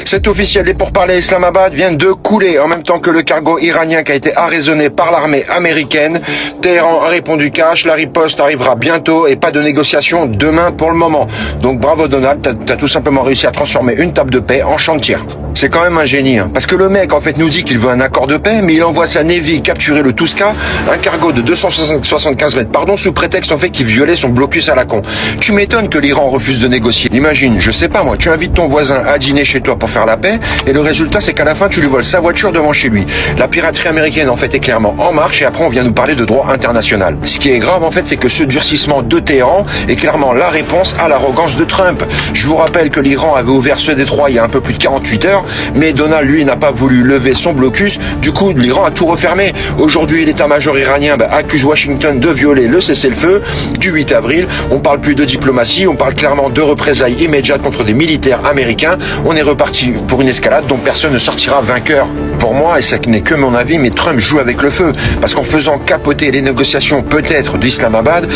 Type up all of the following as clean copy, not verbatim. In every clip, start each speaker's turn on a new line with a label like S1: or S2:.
S1: C'est officiel, les pourparlers à Islamabad viennent de couler en même temps que le cargo iranien qui a été arraisonné par l'armée américaine. Téhéran a répondu cash, la riposte arrivera bientôt et pas de négociation demain pour le moment. Donc bravo Donald, t'as tout simplement réussi à transformer une table de paix en champ de tir. C'est quand même un génie, hein, parce que le mec en fait nous dit qu'il veut un accord de paix, mais il envoie sa Navy capturer le Tuska, un cargo de 275 mètres, sous prétexte en fait qu'il violait son blocus à la con. Tu m'étonnes que l'Iran refuse de négocier. Imagine, je sais pas moi, tu invites ton voisin à dîner chez toi pour faire la paix, et le résultat c'est qu'à la fin tu lui voles sa voiture devant chez lui. La piraterie américaine en fait est clairement en marche, et après on vient nous parler de droit international. Ce qui est grave en fait, c'est que ce durcissement de Téhéran est clairement la réponse à l'arrogance de Trump. Je vous rappelle que l'Iran avait ouvert ce détroit il y a un peu plus de 48 heures, mais Donald lui n'a pas voulu lever son blocus, du coup l'Iran a tout refermé. Aujourd'hui l'état-major iranien accuse Washington de violer le cessez-le-feu du 8 avril. On parle plus de diplomatie, on parle clairement de représailles immédiates contre des militaires américains. On est reparti pour une escalade dont personne ne sortira vainqueur. Pour moi, et ça n'est que mon avis, mais Trump joue avec le feu, parce qu'en faisant capoter les négociations peut-être d'Islamabad,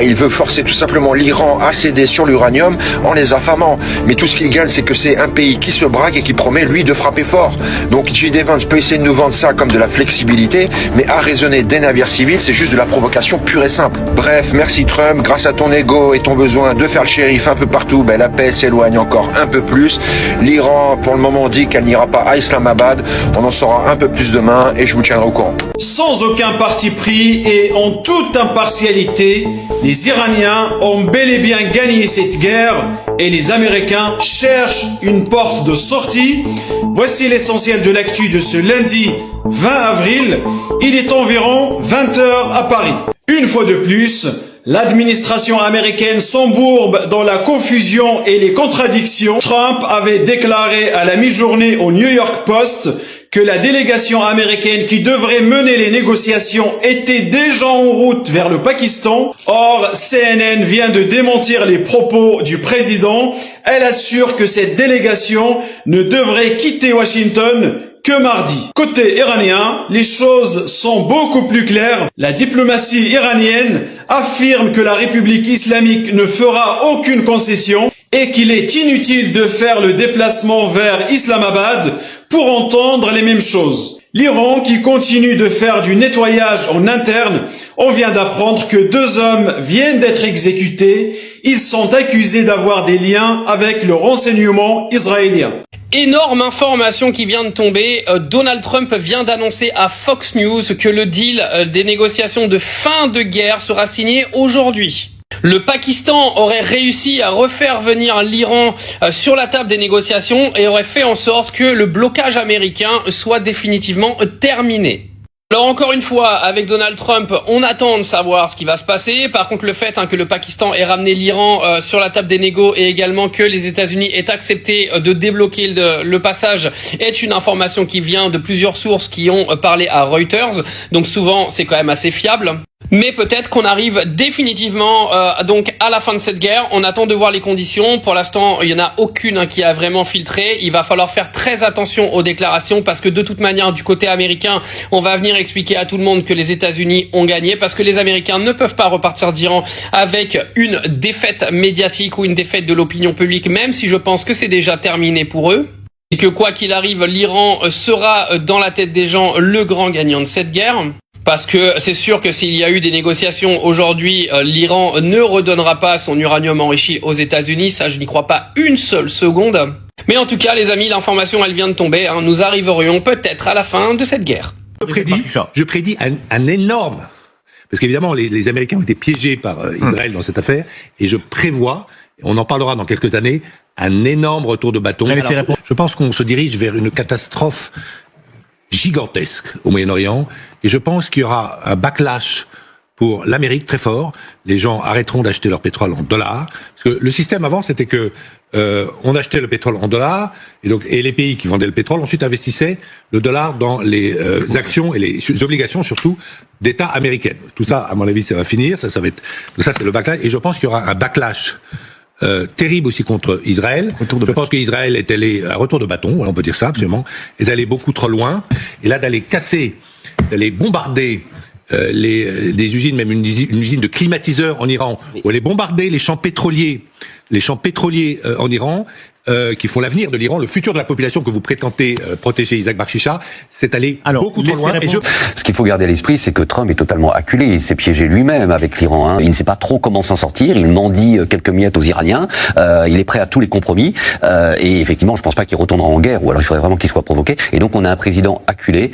S1: il veut forcer tout simplement l'Iran à céder sur l'uranium en les affamant. Mais tout ce qu'il gagne, c'est que c'est un pays qui se braque et qui promet lui de frapper fort. Donc J.D. Vance peut essayer de nous vendre ça comme de la flexibilité, mais arraisonner des navires civils, c'est juste de la provocation pure et simple. Bref, merci Trump, grâce à ton ego et ton besoin de faire le shérif un peu partout, la paix s'éloigne encore un peu plus. L'Iran, pour le moment, dit qu'elle n'ira pas à Islamabad. On en saura un peu plus demain et je vous tiendrai au courant.
S2: Sans aucun parti pris et en toute impartialité, les Iraniens ont bel et bien gagné cette guerre et les Américains cherchent une porte de sortie. Voici l'essentiel de l'actu de ce lundi 20 avril. Il est environ 20h à Paris. Une fois de plus, l'administration américaine s'embourbe dans la confusion et les contradictions. Trump avait déclaré à la mi-journée au New York Post que la délégation américaine qui devrait mener les négociations était déjà en route vers le Pakistan. Or, CNN vient de démentir les propos du président. Elle assure que cette délégation ne devrait quitter Washington que mardi. Côté iranien, les choses sont beaucoup plus claires. La diplomatie iranienne affirme que la République islamique ne fera aucune concession et qu'il est inutile de faire le déplacement vers Islamabad pour entendre les mêmes choses. L'Iran qui continue de faire du nettoyage en interne, on vient d'apprendre que 2 hommes viennent d'être exécutés. Ils sont accusés d'avoir des liens avec le renseignement israélien.
S3: Énorme information qui vient de tomber. Donald Trump vient d'annoncer à Fox News que le deal des négociations de fin de guerre sera signé aujourd'hui. Le Pakistan aurait réussi à refaire venir l'Iran sur la table des négociations et aurait fait en sorte que le blocage américain soit définitivement terminé. Alors encore une fois, avec Donald Trump, on attend de savoir ce qui va se passer. Par contre, le fait que le Pakistan ait ramené l'Iran sur la table des négos et également que les États-Unis aient accepté de débloquer le passage est une information qui vient de plusieurs sources qui ont parlé à Reuters. Donc souvent, c'est quand même assez fiable. Mais peut-être qu'on arrive définitivement donc à la fin de cette guerre. On attend de voir les conditions. Pour l'instant, il y en a aucune qui a vraiment filtré. Il va falloir faire très attention aux déclarations parce que de toute manière, du côté américain, on va venir expliquer à tout le monde que les États-Unis ont gagné parce que les Américains ne peuvent pas repartir d'Iran avec une défaite médiatique ou une défaite de l'opinion publique, même si je pense que c'est déjà terminé pour eux. Et que quoi qu'il arrive, l'Iran sera dans la tête des gens le grand gagnant de cette guerre. Parce que c'est sûr que s'il y a eu des négociations aujourd'hui, l'Iran ne redonnera pas son uranium enrichi aux États-Unis. Ça, je n'y crois pas une seule seconde. Mais en tout cas, les amis, l'information, elle vient de tomber. Nous arriverions peut-être à la fin de cette guerre.
S4: Je prédis un énorme... Parce qu'évidemment, les Américains ont été piégés par Israël dans cette affaire. Et je prévois, on en parlera dans quelques années, un énorme retour de bâton. Alors, je pense qu'on se dirige vers une catastrophe gigantesque au Moyen-Orient, et je pense qu'il y aura un backlash pour l'Amérique très fort. Les gens arrêteront d'acheter leur pétrole en dollars, parce que le système avant c'était que on achetait le pétrole en dollars, et les pays qui vendaient le pétrole ensuite investissaient le dollar dans les actions et les obligations surtout d'États américaines. Tout ça, à mon avis, ça va finir. Ça va être. Donc ça, c'est le backlash, et je pense qu'il y aura un backlash terrible aussi contre Israël. Je pense qu'Israël est allé à retour de bâton, on peut dire ça absolument, est allé beaucoup trop loin, et là d'aller casser, d'aller bombarder des usines, même une usine de climatiseurs en Iran, ou aller bombarder les champs pétroliers les champs pétroliers en Iran, qui font l'avenir de l'Iran, le futur de la population que vous prétendez protéger, Isaac Barchicha, c'est allé beaucoup trop loin.
S5: Ce qu'il faut garder à l'esprit, c'est que Trump est totalement acculé. Il s'est piégé lui-même avec l'Iran. Hein. Il ne sait pas trop comment s'en sortir. Il mendie quelques miettes aux Iraniens. Il est prêt à tous les compromis. Et effectivement, je ne pense pas qu'il retournera en guerre, ou alors il faudrait vraiment qu'il soit provoqué. Et donc, on a un président acculé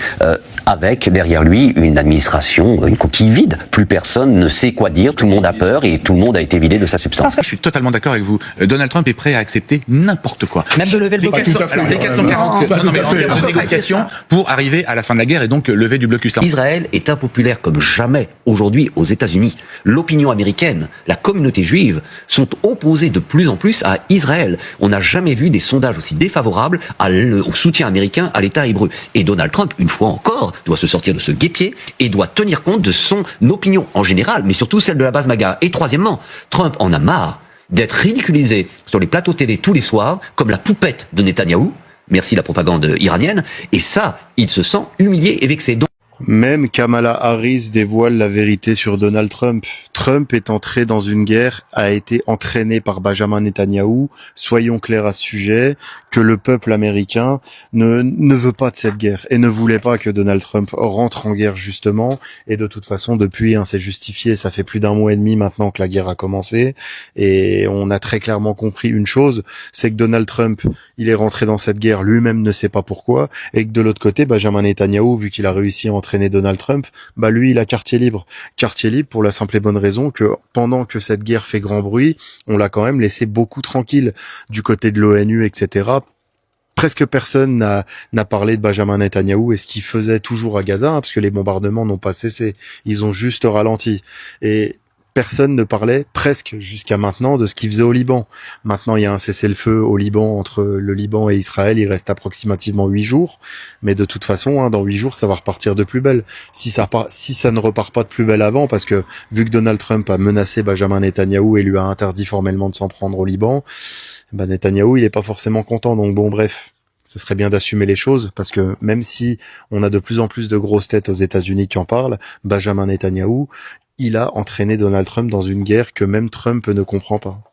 S5: avec derrière lui une administration, une coquille vide. Plus personne ne sait quoi dire. Tout le monde a peur et tout le monde a été vidé de sa substance.
S6: Je suis totalement d'accord avec vous. Donald Trump est prêt à accepter n'importe quoi.
S7: Même de lever le blocus.
S6: Les 440 en termes de négociations pour arriver à la fin de la guerre et donc lever du blocus là.
S5: Israël est impopulaire comme jamais aujourd'hui aux États-Unis. L'opinion américaine, la communauté juive sont opposées de plus en plus à Israël. On n'a jamais vu des sondages aussi défavorables au soutien américain à l'État hébreu. Et Donald Trump, une fois encore, doit se sortir de ce guêpier et doit tenir compte de son opinion en général, mais surtout celle de la base MAGA. Et troisièmement, Trump en a marre d'être ridiculisé sur les plateaux télé tous les soirs comme la poupette de Netanyahou, merci la propagande iranienne, et ça, il se sent humilié et vexé.
S8: Même Kamala Harris dévoile la vérité sur Donald Trump. Trump est entré dans une guerre, a été entraîné par Benjamin Netanyahou. Soyons clairs à ce sujet, que le peuple américain ne veut pas de cette guerre et ne voulait pas que Donald Trump rentre en guerre justement. Et de toute façon, depuis, c'est justifié. Ça fait plus d'1 mois et demi maintenant que la guerre a commencé. Et on a très clairement compris une chose, c'est que Donald Trump, il est rentré dans cette guerre, lui-même ne sait pas pourquoi. Et que de l'autre côté, Benjamin Netanyahou, vu qu'il a réussi à entraîner Donald Trump, lui, il a quartier libre. Quartier libre pour la simple et bonne raison que pendant que cette guerre fait grand bruit, on l'a quand même laissé beaucoup tranquille du côté de l'ONU, etc. Presque personne n'a parlé de Benjamin Netanyahou et ce qu'il faisait toujours à Gaza, parce que les bombardements n'ont pas cessé. Ils ont juste ralenti. Et personne ne parlait presque jusqu'à maintenant de ce qu'il faisait au Liban. Maintenant, il y a un cessez-le-feu au Liban entre le Liban et Israël. Il reste approximativement 8 jours. Mais de toute façon, dans 8 jours, ça va repartir de plus belle. Si ça ne repart pas de plus belle avant, parce que vu que Donald Trump a menacé Benjamin Netanyahou et lui a interdit formellement de s'en prendre au Liban, Netanyahou, il est pas forcément content. Donc bon, bref. Ce serait bien d'assumer les choses, parce que même si on a de plus en plus de grosses têtes aux États-Unis qui en parlent, Benjamin Netanyahou, il a entraîné Donald Trump dans une guerre que même Trump ne comprend pas.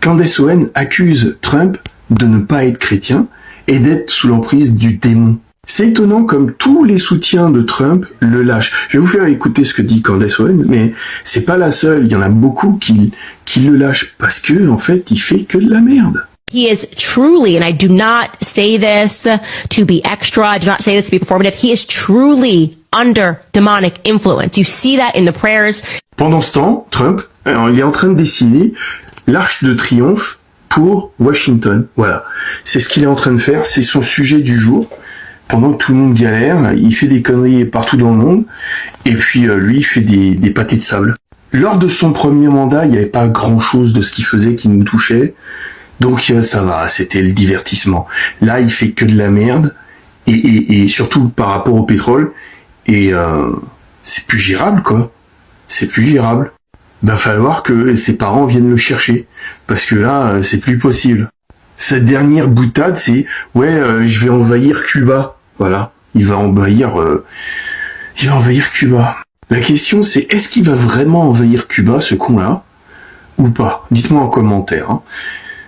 S9: Candace Owen accuse Trump de ne pas être chrétien et d'être sous l'emprise du démon. C'est étonnant comme tous les soutiens de Trump le lâchent. Je vais vous faire écouter ce que dit Candace Owen, mais c'est pas la seule. Il y en a beaucoup qui le lâchent parce que, en fait, il fait que de la merde.
S10: He is truly, and I do not say this to be extra, I do not say this to be performative, he is truly under demonic influence. You see that in the prayers.
S9: Pendant ce temps, Trump, il est en train de dessiner l'arche de triomphe pour Washington. Voilà. C'est ce qu'il est en train de faire, c'est son sujet du jour. Pendant que tout le monde galère, il fait des conneries partout dans le monde, et puis lui, il fait des pâtés de sable. Lors de son premier mandat, il n'y avait pas grand-chose de ce qu'il faisait qui nous touchait. Donc ça va, c'était le divertissement. Là, il fait que de la merde, et surtout par rapport au pétrole, et c'est plus gérable, quoi. C'est plus gérable. Va falloir que ses parents viennent le chercher, parce que là, c'est plus possible. Sa dernière boutade, c'est je vais envahir Cuba. Voilà, il va envahir Cuba. La question, c'est est-ce qu'il va vraiment envahir Cuba, ce con-là, ou pas? Dites-moi en commentaire.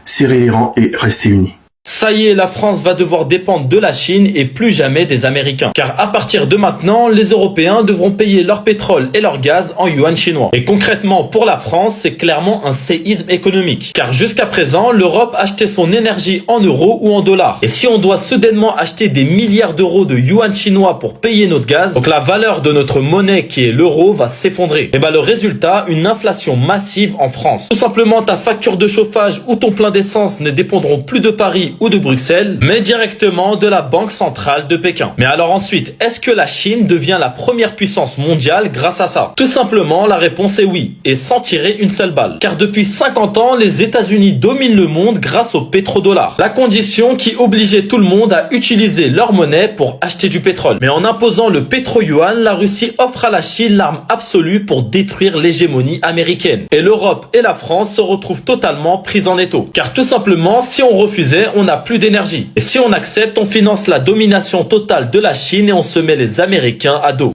S9: Serrez les rangs et restez unis.
S3: Ça y est, la France va devoir dépendre de la Chine et plus jamais des Américains. Car à partir de maintenant, les Européens devront payer leur pétrole et leur gaz en yuan chinois. Et concrètement, pour la France, c'est clairement un séisme économique. Car jusqu'à présent, l'Europe achetait son énergie en euros ou en dollars. Et si on doit soudainement acheter des milliards d'euros de yuan chinois pour payer notre gaz, donc la valeur de notre monnaie qui est l'euro va s'effondrer. Et le résultat, une inflation massive en France. Tout simplement, ta facture de chauffage ou ton plein d'essence ne dépendront plus de Paris ou de Bruxelles, mais directement de la Banque centrale de Pékin. Mais alors ensuite, est-ce que la Chine devient la première puissance mondiale grâce à ça? Tout simplement, la réponse est oui, et sans tirer une seule balle. Car depuis 50 ans, les États-Unis dominent le monde grâce au pétrodollar. La condition qui obligeait tout le monde à utiliser leur monnaie pour acheter du pétrole. Mais en imposant le pétro-yuan, la Russie offre à la Chine l'arme absolue pour détruire l'hégémonie américaine. Et l'Europe et la France se retrouvent totalement prises en étau. Car tout simplement, si on refusait, on n'a plus d'énergie. Et si on accepte, on finance la domination totale de la Chine et on se met les Américains à dos.